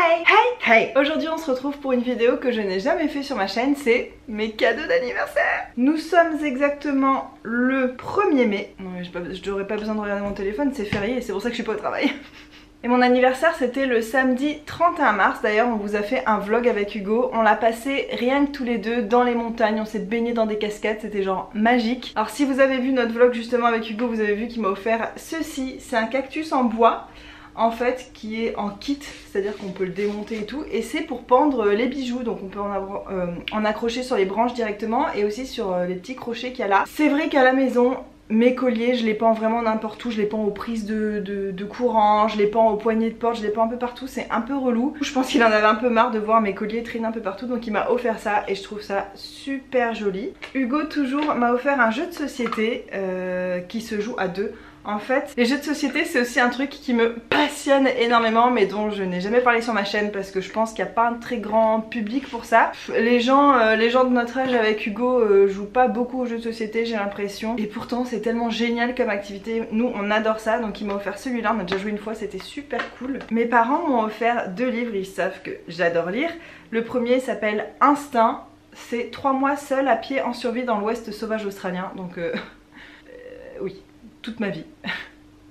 Hey, hey, hey! Aujourd'hui on se retrouve pour une vidéo que je n'ai jamais fait sur ma chaîne, c'est mes cadeaux d'anniversaire. Nous sommes exactement le 1er mai. Non mais je n'aurais pas besoin de regarder mon téléphone, c'est férié et c'est pour ça que je suis pas au travail. Et mon anniversaire c'était le samedi 31 mars, d'ailleurs on vous a fait un vlog avec Hugo, on l'a passé rien que tous les deux dans les montagnes, on s'est baigné dans des cascades, c'était genre magique. Alors si vous avez vu notre vlog justement avec Hugo, vous avez vu qu'il m'a offert ceci, c'est un cactus en bois en fait qui est en kit, c'est à dire qu'on peut le démonter et tout, et c'est pour pendre les bijoux, donc on peut en accrocher sur les branches directement et aussi sur les petits crochets qu'il y a là. C'est vrai qu'à la maison mes colliers je les pends vraiment n'importe où, je les pends aux prises de courant, je les pends aux poignées de porte, je les pends un peu partout, c'est un peu relou. Je pense qu'il en avait un peu marre de voir mes colliers traîner un peu partout, donc il m'a offert ça et je trouve ça super joli. Hugo toujours m'a offert un jeu de société qui se joue à deux. En fait, les jeux de société c'est aussi un truc qui me passionne énormément mais dont je n'ai jamais parlé sur ma chaîne parce que je pense qu'il n'y a pas un très grand public pour ça. Les gens de notre âge avec Hugo jouent pas beaucoup aux jeux de société, j'ai l'impression. Et pourtant c'est tellement génial comme activité, nous on adore ça, donc il m'a offert celui-là, on a déjà joué une fois, c'était super cool. Mes parents m'ont offert 2 livres, ils savent que j'adore lire. Le premier s'appelle Instinct, c'est 3 mois seul à pied en survie dans l'ouest sauvage australien, donc oui. Toute ma vie.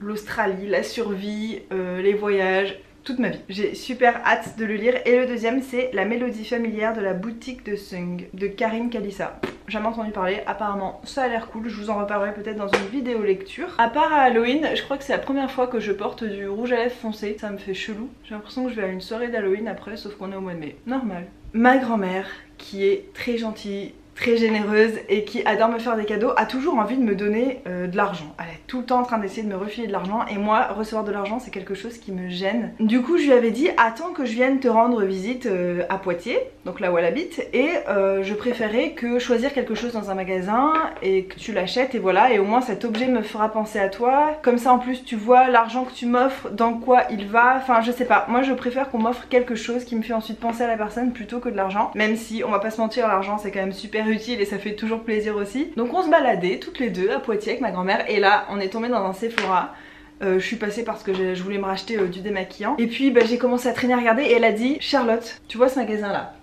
L'Australie, la survie, les voyages, toute ma vie. J'ai super hâte de le lire. Et le deuxième c'est La mélodie familière de la boutique de Sung de Karim Kalissa. Jamais entendu parler, apparemment ça a l'air cool, je vous en reparlerai peut-être dans une vidéo lecture. À part à Halloween, je crois que c'est la première fois que je porte du rouge à lèvres foncé, ça me fait chelou. J'ai l'impression que je vais à une soirée d'Halloween après, sauf qu'on est au mois de mai. Normal. Ma grand-mère, qui est très gentille, très généreuse et qui adore me faire des cadeaux, a toujours envie de me donner de l'argent. Elle est tout le temps en train d'essayer de me refiler de l'argent et moi recevoir de l'argent c'est quelque chose qui me gêne. Du coup je lui avais dit attends que je vienne te rendre visite à Poitiers, donc là où elle habite, et je préférais que choisir quelque chose dans un magasin et que tu l'achètes et voilà, et au moins cet objet me fera penser à toi, comme ça en plus tu vois l'argent que tu m'offres dans quoi il va, enfin je sais pas, moi je préfère qu'on m'offre quelque chose qui me fait ensuite penser à la personne plutôt que de l'argent, même si on va pas se mentir, l'argent c'est quand même super utile et ça fait toujours plaisir aussi. Donc on se baladait toutes les deux à Poitiers avec ma grand-mère et là on est tombé dans un Sephora. Je suis passée parce que je voulais me racheter du démaquillant et puis j'ai commencé à traîner à regarder et elle a dit Charlotte, tu vois ce magasin là,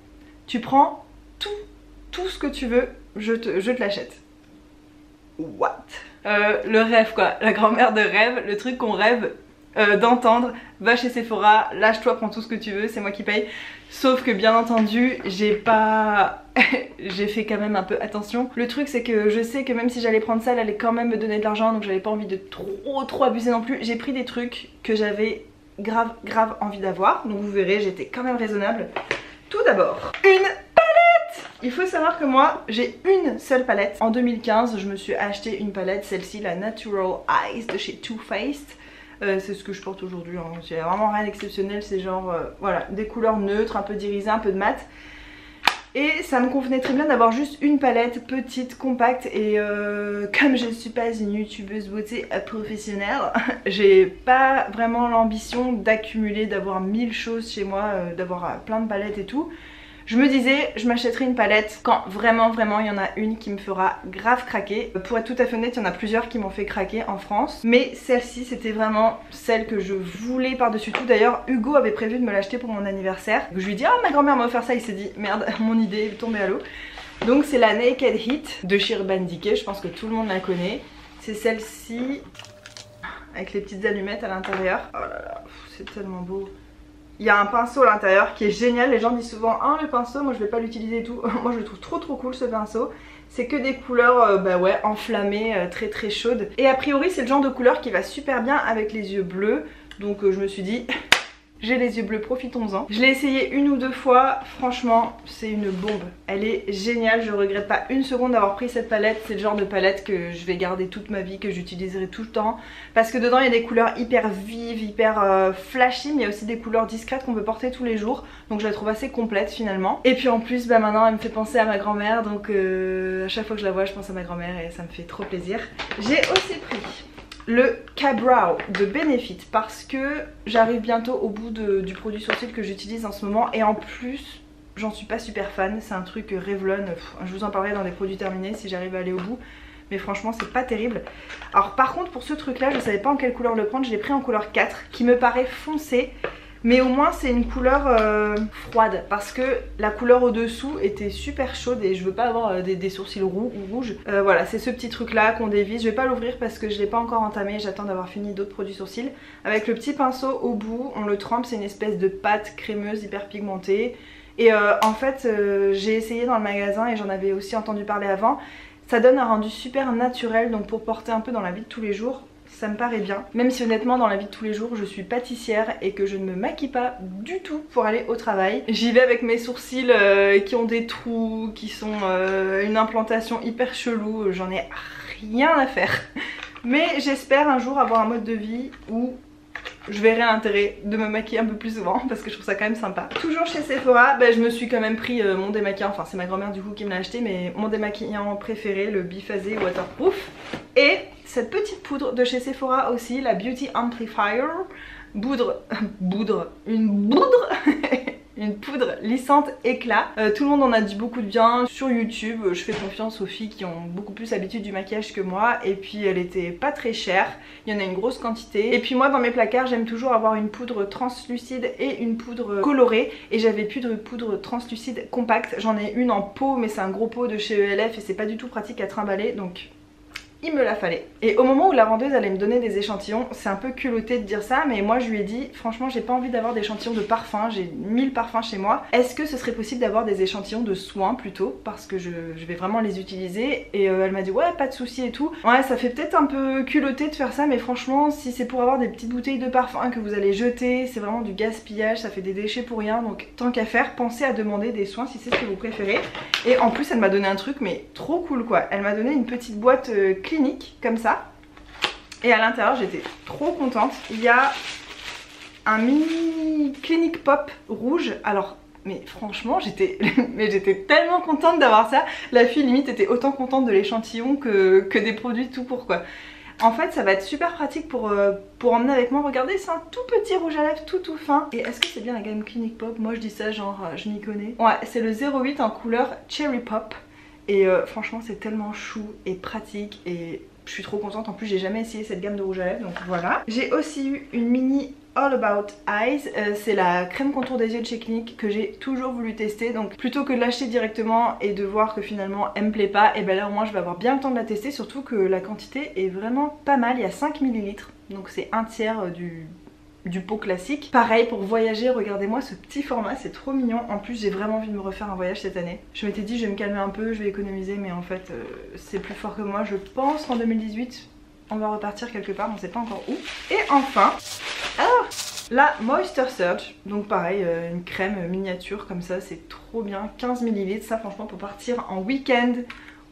tu prends tout ce que tu veux, je te l'achète. What? Le rêve quoi, la grand-mère de rêve, le truc qu'on rêve d'entendre, va chez Sephora, lâche-toi, prends tout ce que tu veux, c'est moi qui paye. Sauf que bien entendu j'ai pas j'ai fait quand même un peu attention. Le truc c'est que je sais que même si j'allais prendre ça elle allait quand même me donner de l'argent, donc j'avais pas envie de trop abuser non plus. J'ai pris des trucs que j'avais grave envie d'avoir, donc vous verrez j'étais quand même raisonnable. Tout d'abord une palette. Il faut savoir que moi j'ai une seule palette. En 2015 je me suis acheté une palette, celle-ci, la Natural Eyes de chez Too Faced. C'est ce que je porte aujourd'hui, hein. Il n'y a vraiment rien d'exceptionnel, c'est genre voilà, des couleurs neutres, un peu d'irisé, un peu de mat. Et ça me convenait très bien d'avoir juste une palette petite, compacte, et comme je ne suis pas une youtubeuse beauté professionnelle, j'ai pas vraiment l'ambition d'accumuler, d'avoir 1000 choses chez moi, d'avoir plein de palettes et tout. Je me disais, je m'achèterai une palette quand vraiment il y en a une qui me fera grave craquer. Pour être tout à fait honnête, il y en a plusieurs qui m'ont fait craquer en France. Mais celle-ci, c'était vraiment celle que je voulais par-dessus tout. D'ailleurs, Hugo avait prévu de me l'acheter pour mon anniversaire. Je lui ai dit, ah ma grand-mère m'a offert ça, il s'est dit, merde, mon idée est tombée à l'eau. Donc c'est la Naked Heat de chez Urban Decay, je pense que tout le monde la connaît. C'est celle-ci, avec les petites allumettes à l'intérieur. Oh là là, c'est tellement beau. Il y a un pinceau à l'intérieur qui est génial, les gens disent souvent ah le pinceau moi je vais pas l'utiliser et tout. Moi je le trouve trop cool ce pinceau. C'est que des couleurs bah ouais, enflammées, très chaudes. Et a priori c'est le genre de couleur qui va super bien avec les yeux bleus. Donc je me suis dit j'ai les yeux bleus, profitons-en. Je l'ai essayé une ou deux fois, franchement c'est une bombe. Elle est géniale, je regrette pas une seconde d'avoir pris cette palette. C'est le genre de palette que je vais garder toute ma vie, que j'utiliserai tout le temps. Parce que dedans il y a des couleurs hyper vives, hyper flashy, mais il y a aussi des couleurs discrètes qu'on peut porter tous les jours. Donc je la trouve assez complète finalement. Et puis en plus bah maintenant elle me fait penser à ma grand-mère, donc à chaque fois que je la vois je pense à ma grand-mère et ça me fait trop plaisir. J'ai aussi pris le Ka-Brow de Benefit parce que j'arrive bientôt au bout du produit sourcil que j'utilise en ce moment et en plus j'en suis pas super fan, c'est un truc Revlon, je vous en parlerai dans les produits terminés si j'arrive à aller au bout, mais franchement c'est pas terrible. Alors par contre pour ce truc là je savais pas en quelle couleur le prendre, je l'ai pris en couleur 4 qui me paraît foncé Mais au moins c'est une couleur froide, parce que la couleur au dessous était super chaude et je veux pas avoir des sourcils roux ou rouges. Voilà, c'est ce petit truc là qu'on dévisse. Je vais pas l'ouvrir parce que je l'ai pas encore entamé, j'attends d'avoir fini d'autres produits sourcils. Avec le petit pinceau au bout, on le trempe, c'est une espèce de pâte crémeuse hyper pigmentée. Et en fait j'ai essayé dans le magasin et j'en avais aussi entendu parler avant. Ça donne un rendu super naturel, donc pour porter un peu dans la vie de tous les jours, ça me paraît bien. Même si honnêtement dans la vie de tous les jours je suis pâtissière et que je ne me maquille pas du tout pour aller au travail. J'y vais avec mes sourcils qui ont des trous, qui sont une implantation hyper chelou, j'en ai rien à faire. Mais j'espère un jour avoir un mode de vie où je verrai l'intérêt de me maquiller un peu plus souvent parce que je trouve ça quand même sympa. Toujours chez Sephora, je me suis quand même pris mon démaquillant, enfin c'est ma grand-mère du coup qui me l'a acheté, mais mon démaquillant préféré, le Biphasé Waterproof. Et cette petite poudre de chez Sephora aussi, la Beauty Amplifier, une poudre lissante éclat. Tout le monde en a dit beaucoup de bien sur YouTube. Je fais confiance aux filles qui ont beaucoup plus l'habitude du maquillage que moi. Et puis elle était pas très chère. Il y en a une grosse quantité. Et puis moi dans mes placards j'aime toujours avoir une poudre translucide et une poudre colorée. Et j'avais plus de poudre translucide compacte. J'en ai une en pot mais c'est un gros pot de chez ELF et c'est pas du tout pratique à trimballer. Donc il me la fallait. Et au moment où la vendeuse allait me donner des échantillons, c'est un peu culotté de dire ça, mais moi je lui ai dit franchement j'ai pas envie d'avoir d'échantillons de parfums, j'ai 1000 parfums chez moi. Est-ce que ce serait possible d'avoir des échantillons de soins plutôt, parce que je vais vraiment les utiliser. Et elle m'a dit ouais pas de souci et tout. Ouais ça fait peut-être un peu culotté de faire ça, mais franchement si c'est pour avoir des petites bouteilles de parfum que vous allez jeter, c'est vraiment du gaspillage, ça fait des déchets pour rien. Donc tant qu'à faire, pensez à demander des soins si c'est ce que vous préférez. Et en plus elle m'a donné un truc mais trop cool quoi. Elle m'a donné une petite boîte clinique comme ça et à l'intérieur j'étais trop contente. Il y a un mini Clinique Pop rouge. Alors mais franchement j'étais tellement contente d'avoir ça. La fille limite était autant contente de l'échantillon que des produits tout pour quoi. En fait ça va être super pratique pour emmener avec moi. Regardez c'est un tout petit rouge à lèvres tout fin. Et est-ce que c'est bien la gamme Clinique Pop? Moi je dis ça genre je m'y connais. Ouais c'est le 08 en couleur Cherry Pop. Et franchement c'est tellement chou et pratique et je suis trop contente. En plus j'ai jamais essayé cette gamme de rouge à lèvres donc voilà. J'ai aussi eu une mini All About Eyes, c'est la crème contour des yeux de chez Clinique que j'ai toujours voulu tester. Donc plutôt que de l'acheter directement et de voir que finalement elle me plaît pas, et ben là au moins je vais avoir bien le temps de la tester. Surtout que la quantité est vraiment pas mal, il y a 5 ml. Donc c'est un tiers du pot classique. Pareil pour voyager, regardez-moi ce petit format, c'est trop mignon. En plus j'ai vraiment envie de me refaire un voyage cette année. Je m'étais dit je vais me calmer un peu, je vais économiser, mais en fait c'est plus fort que moi. Je pense qu'en 2018 on va repartir quelque part, on sait pas encore où. Et enfin la Moisture Surge, donc pareil une crème miniature comme ça, c'est trop bien, 15 ml. Ça franchement pour partir en week-end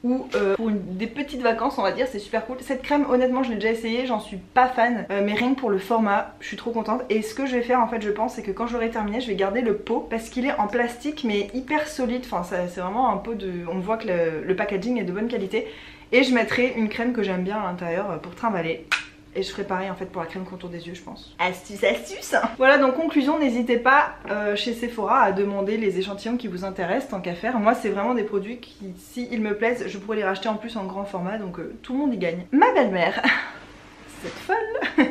ou pour des petites vacances on va dire, c'est super cool. Cette crème honnêtement je l'ai déjà essayé, j'en suis pas fan, mais rien que pour le format je suis trop contente. Et ce que je vais faire en fait je pense c'est que quand j'aurai terminé je vais garder le pot parce qu'il est en plastique mais hyper solide. Enfin c'est vraiment un pot de... on voit que le packaging est de bonne qualité. Et je mettrai une crème que j'aime bien à l'intérieur pour trimballer. Et je ferai pareil en fait pour la crème contour des yeux je pense. Astuce astuce. Voilà donc conclusion, n'hésitez pas chez Sephora à demander les échantillons qui vous intéressent tant qu'à faire. Moi c'est vraiment des produits qui s'ils me plaisent je pourrais les racheter en plus en grand format donc tout le monde y gagne. Ma belle-mère, cette folle,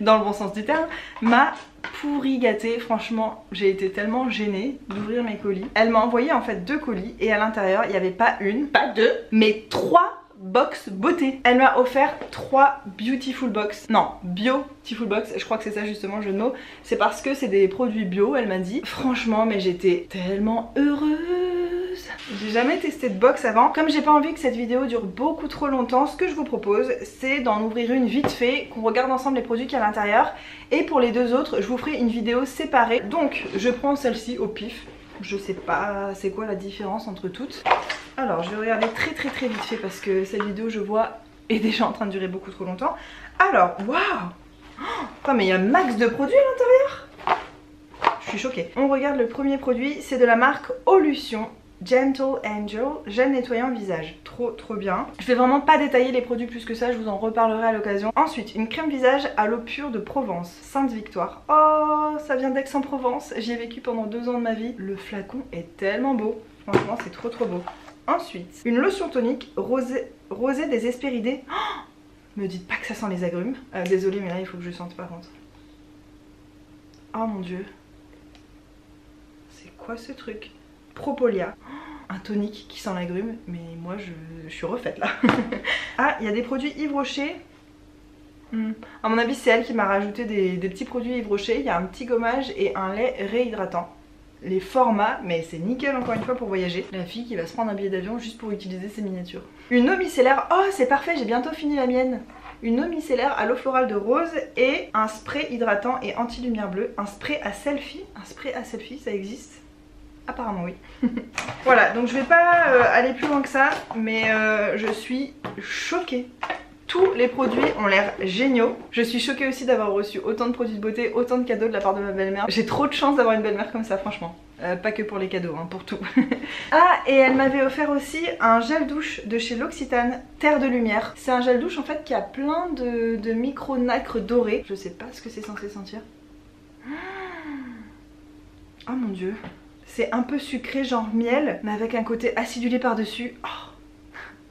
dans le bon sens du terme, m'a pourri gâtée. Franchement j'ai été tellement gênée d'ouvrir mes colis. Elle m'a envoyé en fait 2 colis et à l'intérieur il n'y avait pas une, pas 2, mais 3 box beauté. Elle m'a offert 3 beautiful box. Non, beautiful box, je crois que c'est ça justement le jeu de mots. C'est parce que c'est des produits bio, elle m'a dit. Franchement, mais j'étais tellement heureuse. J'ai jamais testé de box avant. Comme j'ai pas envie que cette vidéo dure beaucoup trop longtemps, ce que je vous propose, c'est d'en ouvrir une vite fait, qu'on regarde ensemble les produits qu'il y a à l'intérieur. Et pour les deux autres, je vous ferai une vidéo séparée. Donc, je prends celle-ci au pif. Je sais pas c'est quoi la différence entre toutes. Alors je vais regarder très vite fait parce que cette vidéo je vois est déjà en train de durer beaucoup trop longtemps. Alors waouh, oh, mais il y a max de produits à l'intérieur. Je suis choquée. On regarde le premier produit, c'est de la marque Olution Gentle Angel, gel nettoyant visage. Trop bien. Je vais vraiment pas détailler les produits plus que ça, je vous en reparlerai à l'occasion. Ensuite, une crème visage à l'eau pure de Provence, Sainte Victoire. Oh, ça vient d'Aix-en-Provence, j'y ai vécu pendant 2 ans de ma vie. Le flacon est tellement beau, franchement c'est trop beau. Ensuite, une lotion tonique rosée des Hespéridés. Oh, me dites pas que ça sent les agrumes. Désolée mais là il faut que je sente par contre. Oh mon dieu. C'est quoi ce truc? Propolia. Un tonique qui sent l'agrume, mais moi je suis refaite là. Ah, il y a des produits Yves Rocher. À mon avis c'est elle qui m'a rajouté des petits produits Yves Rocher. Il y a un petit gommage et un lait réhydratant. Les formats, mais c'est nickel encore une fois pour voyager. La fille qui va se prendre un billet d'avion juste pour utiliser ses miniatures. Une eau micellaire, oh c'est parfait, j'ai bientôt fini la mienne. Une eau micellaire à l'eau florale de rose et un spray hydratant et anti-lumière bleue. Un spray à selfie. Un spray à selfie, ça existe? Apparemment oui. Voilà, donc je vais pas aller plus loin que ça, mais je suis choquée. Tous les produits ont l'air géniaux. Je suis choquée aussi d'avoir reçu autant de produits de beauté, autant de cadeaux de la part de ma belle-mère. J'ai trop de chance d'avoir une belle-mère comme ça franchement. Pas que pour les cadeaux, hein, pour tout. Ah, et elle m'avait offert aussi un gel douche de chez L'Occitane, Terre de Lumière. C'est un gel douche en fait qui a plein de micro-nacres dorés. Je sais pas ce que c'est censé sentir. Oh mon dieu. C'est un peu sucré genre miel, mais avec un côté acidulé par-dessus. Oh,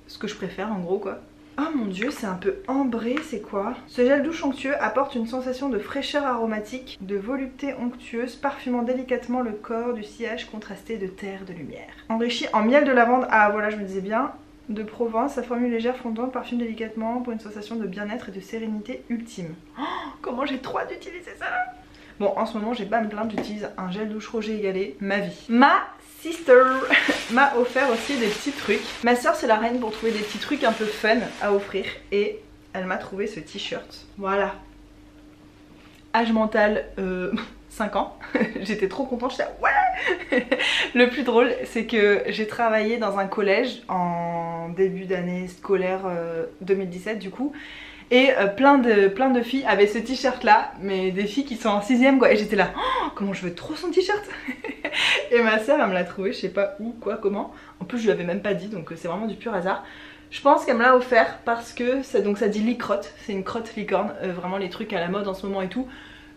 ce que je préfère en gros quoi. Oh mon dieu, c'est un peu ambré, c'est quoi? Ce gel douche onctueux apporte une sensation de fraîcheur aromatique, de volupté onctueuse, parfumant délicatement le corps du sillage contrasté de terre de lumière. Enrichi en miel de lavande, ah voilà je me disais bien, de Provence, sa formule légère fondante parfume délicatement pour une sensation de bien-être et de sérénité ultime. Oh, comment j'ai trop hâte d'utiliser ça! Bon, en ce moment, j'ai pas à me plaindre, j'utilise un gel douche Roger Égalé, ma vie. Ma sister m'a offert aussi des petits trucs. Ma soeur, c'est la reine pour trouver des petits trucs un peu fun à offrir. Et elle m'a trouvé ce t-shirt. Voilà. Âge mental, 5 ans. J'étais trop contente, j'étais ouais. Le plus drôle, c'est que j'ai travaillé dans un collège en début d'année scolaire 2017 du coup. Et plein de filles avaient ce t-shirt là, mais des filles qui sont en 6ème quoi. Et j'étais là, oh, comment je veux trop son t-shirt. Et ma soeur elle me l'a trouvé, je sais pas où, quoi, comment. En plus je lui avais même pas dit, donc c'est vraiment du pur hasard. Je pense qu'elle me l'a offert parce que ça dit licrotte, c'est une crotte licorne, vraiment les trucs à la mode en ce moment et tout.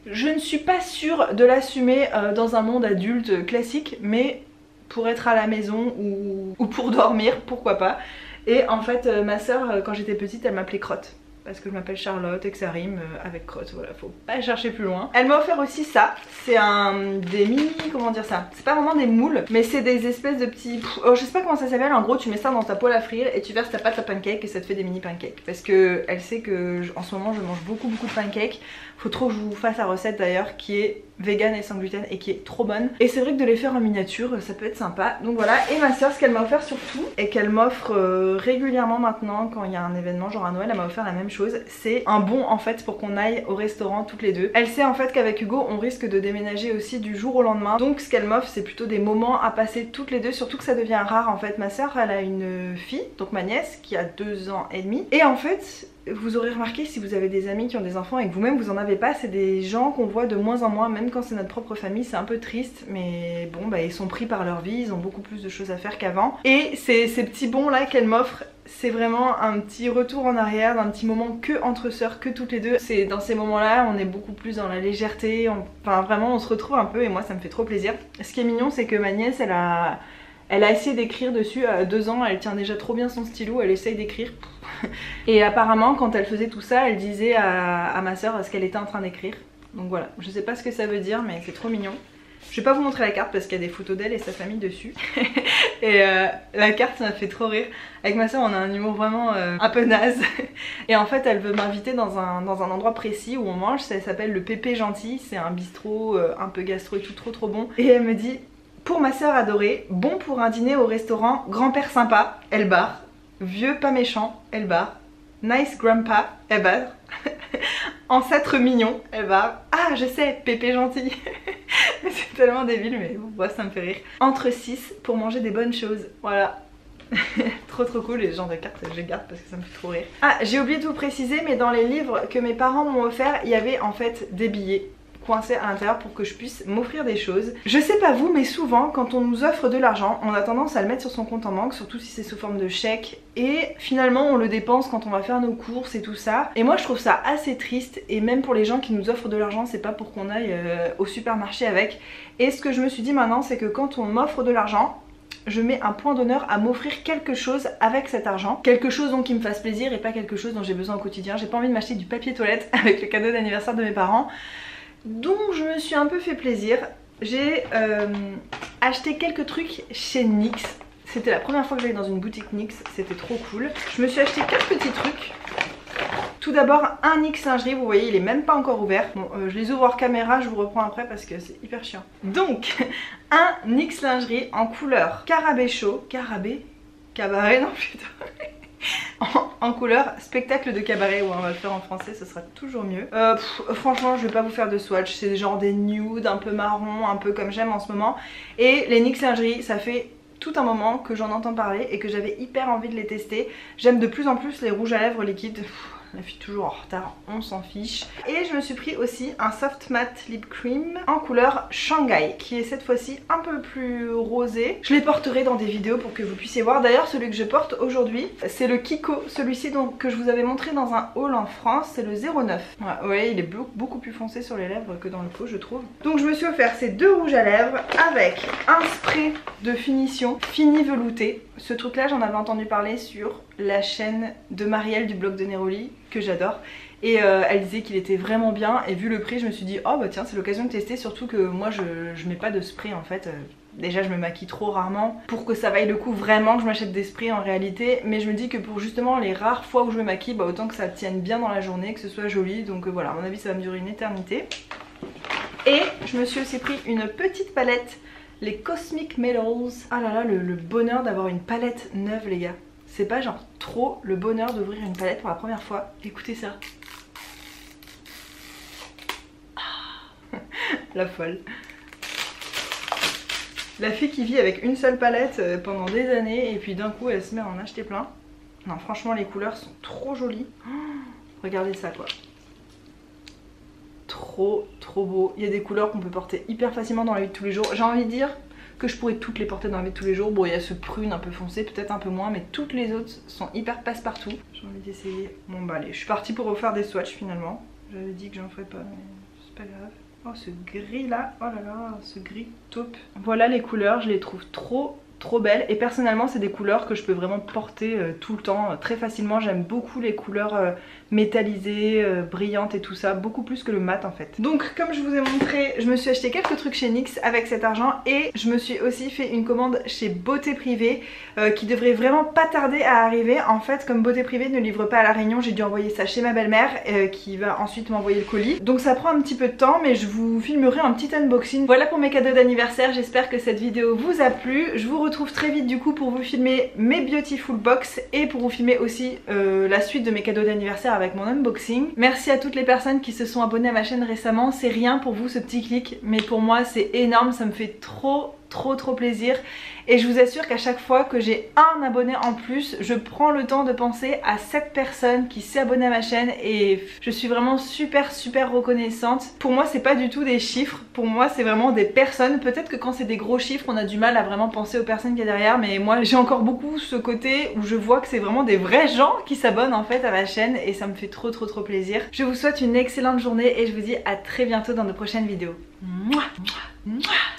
Je ne suis pas sûre de l'assumer dans un monde adulte classique, mais pour être à la maison ou pour dormir, pourquoi pas. Et en fait ma soeur quand j'étais petite elle m'appelait Crotte. Parce que je m'appelle Charlotte et que ça rime avec crotte, voilà, faut pas chercher plus loin. Elle m'a offert aussi ça, c'est des mini, comment dire ça, c'est pas vraiment des moules, mais c'est des espèces de petits, je sais pas comment ça s'appelle, en gros tu mets ça dans ta poêle à frire et tu verses ta pâte à pancake et ça te fait des mini pancakes. Parce que elle sait que en ce moment je mange beaucoup de pancakes, faut trop que je vous fasse la recette d'ailleurs qui est vegan et sans gluten et qui est trop bonne. Et c'est vrai que de les faire en miniature ça peut être sympa, donc voilà. Et ma soeur ce qu'elle m'a offert surtout et qu'elle m'offre régulièrement maintenant quand il y a un événement genre à Noël, elle m'a offert la même chose, c'est un bon en fait pour qu'on aille au restaurant toutes les deux. Elle sait en fait qu'avec Hugo on risque de déménager aussi du jour au lendemain, donc ce qu'elle m'offre c'est plutôt des moments à passer toutes les deux, surtout que ça devient rare en fait. Ma soeur elle a une fille, donc ma nièce qui a 2 ans et demi, et en fait vous aurez remarqué si vous avez des amis qui ont des enfants et que vous-même vous en avez pas, c'est des gens qu'on voit de moins en moins, même quand c'est notre propre famille, c'est un peu triste, mais bon bah ils sont pris par leur vie, ils ont beaucoup plus de choses à faire qu'avant. Et ces petits bons là qu'elle m'offre, c'est vraiment un petit retour en arrière, d'un petit moment que entre sœurs, que toutes les deux. C'est dans ces moments là on est beaucoup plus dans la légèreté, enfin vraiment on se retrouve un peu et moi ça me fait trop plaisir. Ce qui est mignon c'est que ma nièce elle a essayé d'écrire dessus à 2 ans, elle tient déjà trop bien son stylo, elle essaye d'écrire. Et apparemment quand elle faisait tout ça elle disait à ma soeur ce qu'elle était en train d'écrire. Donc voilà, je sais pas ce que ça veut dire mais c'est trop mignon. Je vais pas vous montrer la carte parce qu'il y a des photos d'elle et sa famille dessus. Et la carte ça m'a fait trop rire. Avec ma soeur on a un humour vraiment un peu naze. Et en fait elle veut m'inviter dans un endroit précis où on mange, ça s'appelle le Pépé Gentil. C'est un bistrot un peu gastro et tout, trop bon. Et elle me dit, pour ma soeur adorée, bon pour un dîner au restaurant, grand-père sympa, elle barre. Vieux pas méchant, elle barre. Nice grandpa, elle barre. Ancêtre mignon, elle barre. Ah je sais, Pépé Gentil. C'est tellement débile mais bon, ça me fait rire. Entre 6 pour manger des bonnes choses, voilà. Trop cool, les genres de cartes je les garde parce que ça me fait trop rire. Ah j'ai oublié de vous préciser mais dans les livres que mes parents m'ont offert il y avait en fait des billets coincés à l'intérieur pour que je puisse m'offrir des choses. Je sais pas vous mais souvent quand on nous offre de l'argent on a tendance à le mettre sur son compte en banque, surtout si c'est sous forme de chèque, et finalement on le dépense quand on va faire nos courses et tout ça. Et moi je trouve ça assez triste, et même pour les gens qui nous offrent de l'argent c'est pas pour qu'on aille au supermarché avec. Et ce que je me suis dit maintenant c'est que quand on m'offre de l'argent, je mets un point d'honneur à m'offrir quelque chose avec cet argent. Quelque chose donc qui me fasse plaisir et pas quelque chose dont j'ai besoin au quotidien. J'ai pas envie de m'acheter du papier toilette avec le cadeau d'anniversaire de mes parents. Donc je me suis un peu fait plaisir. J'ai acheté quelques trucs chez NYX. C'était la première fois que j'allais dans une boutique NYX, c'était trop cool. Je me suis acheté 4 petits trucs. Tout d'abord un NYX lingerie, vous voyez il est même pas encore ouvert. Bon je les ouvre hors caméra, je vous reprends après parce que c'est hyper chiant. Donc un NYX lingerie en couleur carabé chaud. Cabaret non plutôt. en couleur spectacle de cabaret, ouais on va le faire en français, ce sera toujours mieux. Franchement je vais pas vous faire de swatch, c'est genre des nudes un peu marron, un peu comme j'aime en ce moment. Et les NYX lingerie, ça fait tout un moment que j'en entends parler et que j'avais hyper envie de les tester. J'aime de plus en plus les rouges à lèvres liquides. La fille toujours en retard, on s'en fiche. Et je me suis pris aussi un Soft Matte Lip Cream en couleur Shanghai, qui est cette fois-ci un peu plus rosé. Je les porterai dans des vidéos pour que vous puissiez voir. D'ailleurs celui que je porte aujourd'hui, c'est le Kiko, celui-ci que je vous avais montré dans un haul en France, c'est le 09. Ouais, ouais, il est beaucoup plus foncé sur les lèvres que dans le pot je trouve. Donc je me suis offert ces 2 rouges à lèvres avec un spray de finition fini velouté. Ce truc là j'en avais entendu parler sur la chaîne de Marielle du blog de Neroli que j'adore et elle disait qu'il était vraiment bien et vu le prix je me suis dit oh bah tiens c'est l'occasion de tester, surtout que moi je mets pas de spray en fait. Déjà je me maquille trop rarement pour que ça vaille le coup vraiment que je m'achète des sprays en réalité, mais je me dis que pour justement les rares fois où je me maquille, bah autant que ça tienne bien dans la journée, que ce soit joli, donc voilà à mon avis ça va me durer une éternité. Et je me suis aussi pris une petite palette, les Cosmic Metals. Ah là là le bonheur d'avoir une palette neuve les gars. C'est pas genre trop le bonheur d'ouvrir une palette pour la première fois. Écoutez ça. Ah. La folle. La fille qui vit avec une seule palette pendant des années et puis d'un coup elle se met à en acheter plein. Non franchement les couleurs sont trop jolies. Oh, regardez ça quoi. Trop beau. Il y a des couleurs qu'on peut porter hyper facilement dans la vie de tous les jours. J'ai envie de dire que je pourrais toutes les porter dans la vie de tous les jours. Bon il y a ce prune un peu foncé, peut-être un peu moins, mais toutes les autres sont hyper passe-partout. J'ai envie d'essayer. Bon bah allez, je suis partie pour refaire des swatchs finalement. J'avais dit que j'en ferais pas, mais c'est pas grave. Oh ce gris là, oh là là, ce gris taupe. Voilà les couleurs, je les trouve trop belles et personnellement c'est des couleurs que je peux vraiment porter tout le temps très facilement. J'aime beaucoup les couleurs métallisées, brillantes et tout ça, beaucoup plus que le mat en fait. Donc comme je vous ai montré, je me suis acheté quelques trucs chez NYX avec cet argent et je me suis aussi fait une commande chez Beauté Privée qui devrait vraiment pas tarder à arriver. En fait comme Beauté Privée ne livre pas à La Réunion, j'ai dû envoyer ça chez ma belle-mère qui va ensuite m'envoyer le colis. Donc ça prend un petit peu de temps mais je vous filmerai un petit unboxing. Voilà pour mes cadeaux d'anniversaire, j'espère que cette vidéo vous a plu. Je vous retrouve très vite du coup pour vous filmer mes Beautiful Box et pour vous filmer aussi la suite de mes cadeaux d'anniversaire avec mon unboxing. Merci à toutes les personnes qui se sont abonnées à ma chaîne récemment, c'est rien pour vous ce petit clic mais pour moi c'est énorme, ça me fait trop plaisir et je vous assure qu'à chaque fois que j'ai un abonné en plus, je prends le temps de penser à cette personne qui s'est abonnée à ma chaîne et je suis vraiment super reconnaissante. Pour moi c'est pas du tout des chiffres, pour moi c'est vraiment des personnes. Peut-être que quand c'est des gros chiffres on a du mal à vraiment penser aux personnes qu'il y a derrière, mais moi j'ai encore beaucoup ce côté où je vois que c'est vraiment des vrais gens qui s'abonnent en fait à ma chaîne et ça me fait trop plaisir. Je vous souhaite une excellente journée et je vous dis à très bientôt dans de prochaines vidéos. Mouah, mouah, mouah.